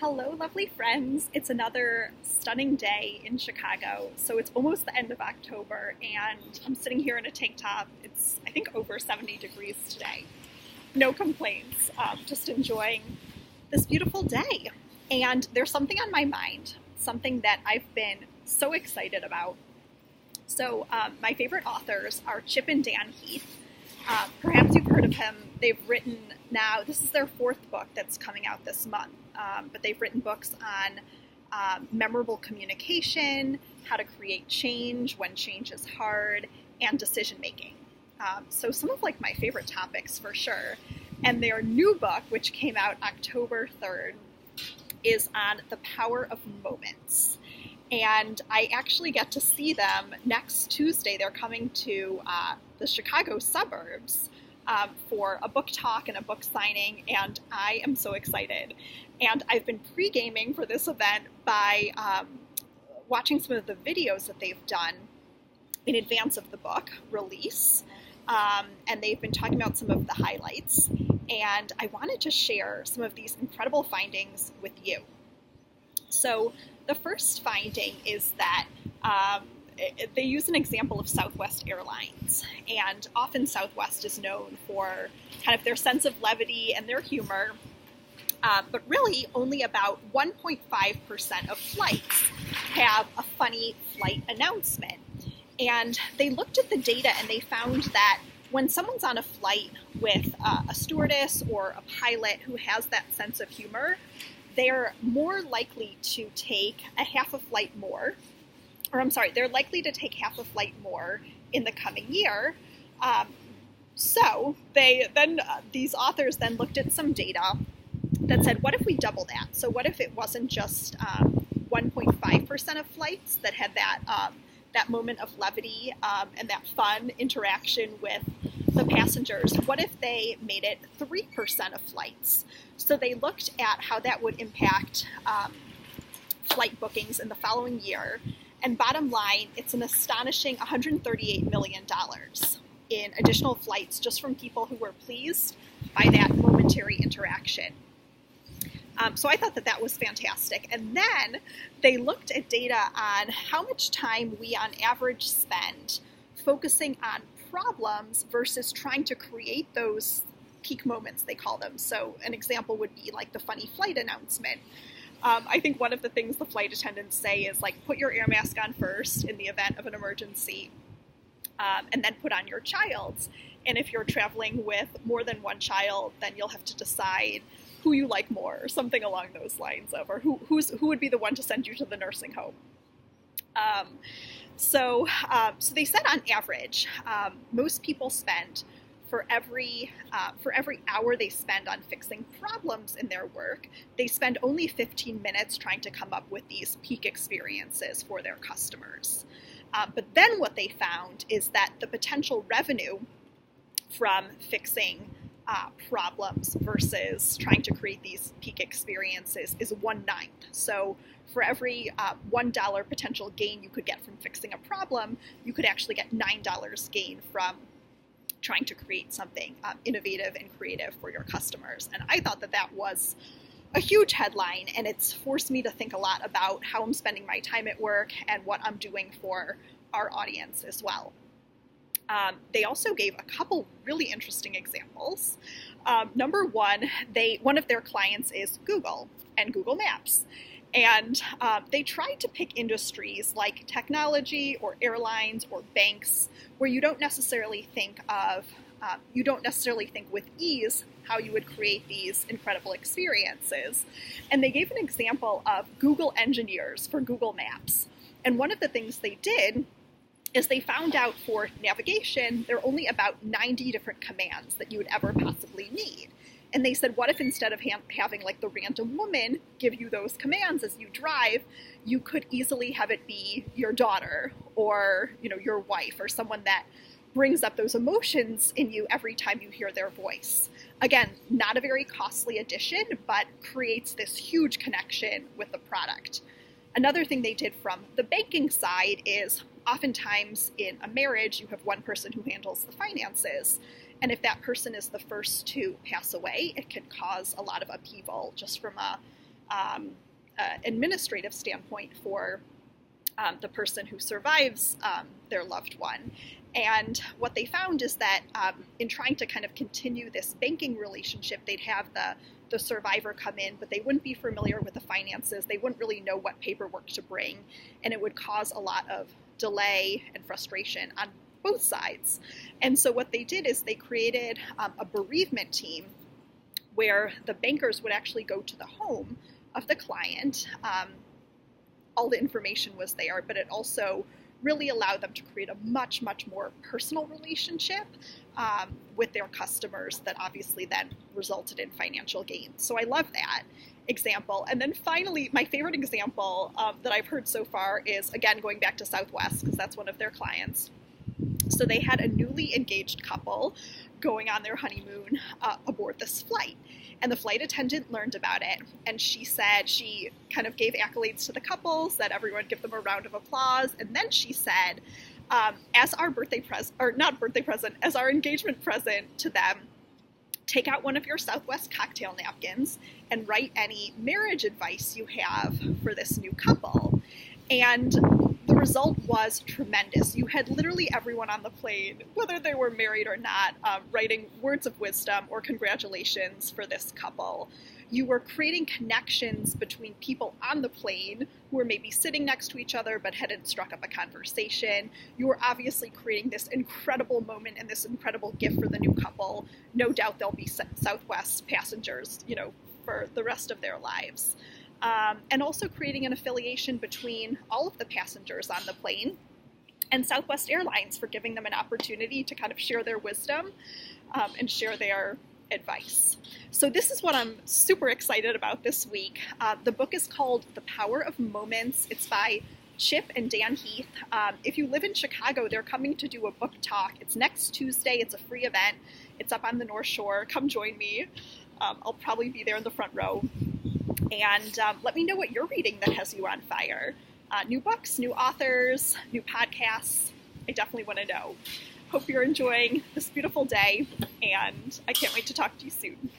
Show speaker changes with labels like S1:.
S1: Hello, lovely friends. It's another stunning day in Chicago. So it's almost the end of October, and I'm sitting here in a tank top. It's, I think, over 70 degrees today. No complaints, just enjoying this beautiful day. And there's something on my mind, something that I've been so excited about. My favorite authors are Chip and Dan Heath. Perhaps you've heard of him. They've written now, this is their fourth book that's coming out this month, but they've written books on memorable communication, how to create change when change is hard, and decision making. So some of my favorite topics for sure. And their new book, which came out October 3rd, is on the power of moments. And I actually get to see them next Tuesday. They're coming to the Chicago suburbs for a book talk and a book signing, and I am so excited. And I've been pre-gaming for this event by watching some of the videos that they've done in advance of the book release, and they've been talking about some of the highlights, and I wanted to share some of these incredible findings with you. So the first finding is that they use an example of Southwest Airlines, and often Southwest is known for kind of their sense of levity and their humor, but really only about 1.5% of flights have a funny flight announcement. And they looked at the data and they found that when someone's on a flight with a stewardess or a pilot who has that sense of humor, they're more likely to take they're likely to take half a flight more in the coming year. These authors then looked at some data that said, what if we double that? So what if it wasn't just 1.5% of flights that had that moment of levity and that fun interaction with the passengers? What if they made it 3% of flights? So they looked at how that would impact flight bookings in the following year. And bottom line, it's an astonishing $138 million in additional flights just from people who were pleased by that momentary interaction. So I thought that was fantastic. And then they looked at data on how much time we on average spend focusing on problems versus trying to create those peak moments, they call them. So an example would be like the funny flight announcement. I think one of the things the flight attendants say is put your air mask on first in the event of an emergency, and then put on your child's. And if you're traveling with more than one child, then you'll have to decide who you like more, or something along those lines or who would be the one to send you to the nursing home. So they said on average, most people spend for every hour they spend on fixing problems in their work, they spend only 15 minutes trying to come up with these peak experiences for their customers. But then what they found is that the potential revenue from fixing problems versus trying to create these peak experiences is 1/9. So for every $1 potential gain you could get from fixing a problem, you could actually get $9 gain from trying to create something innovative and creative for your customers. And I thought that was a huge headline, and it's forced me to think a lot about how I'm spending my time at work and what I'm doing for our audience as well. They also gave a couple really interesting examples. Number one, one of their clients is Google and Google Maps. And they tried to pick industries like technology or airlines or banks where you don't necessarily think with ease how you would create these incredible experiences. And they gave an example of Google engineers for Google Maps. And one of the things they did is they found out for navigation, there are only about 90 different commands that you would ever possibly need. And they said, what if instead of having the random woman give you those commands as you drive, you could easily have it be your daughter or, your wife or someone that brings up those emotions in you every time you hear their voice. Again, not a very costly addition, but creates this huge connection with the product. Another thing they did from the banking side is oftentimes in a marriage, you have one person who handles the finances. And if that person is the first to pass away, it can cause a lot of upheaval just from a administrative standpoint for the person who survives their loved one. And what they found is that in trying to kind of continue this banking relationship, they'd have the survivor come in, but they wouldn't be familiar with the finances. They wouldn't really know what paperwork to bring, and it would cause a lot of delay and frustration on both sides. And so what they did is they created a bereavement team where the bankers would actually go to the home of the client. All the information was there, but it also really allowed them to create a much, much more personal relationship with their customers that obviously then resulted in financial gain. So I love that example. And then finally, my favorite example that I've heard so far is, again, going back to Southwest, because that's one of their clients. So they had a newly engaged couple going on their honeymoon aboard this flight. And the flight attendant learned about it, and she said, she kind of gave accolades to the couple, said everyone give them a round of applause, and then she said, as our as our engagement present to them, take out one of your Southwest cocktail napkins and write any marriage advice you have for this new couple. And the result was tremendous. You had literally everyone on the plane, whether they were married or not, writing words of wisdom or congratulations for this couple. You were creating connections between people on the plane who were maybe sitting next to each other but hadn't struck up a conversation. You were obviously creating this incredible moment and this incredible gift for the new couple. No doubt they'll be Southwest passengers, for the rest of their lives. And also creating an affiliation between all of the passengers on the plane and Southwest Airlines for giving them an opportunity to kind of share their wisdom and share their advice. So this is what I'm super excited about this week. The book is called The Power of Moments. It's by Chip and Dan Heath. If you live in Chicago, they're coming to do a book talk. It's next Tuesday. It's a free event. It's up on the North Shore. Come join me. I'll probably be there in the front row. And let me know what you're reading that has you on fire. New books, new authors, new podcasts. I definitely want to know. Hope you're enjoying this beautiful day, and I can't wait to talk to you soon.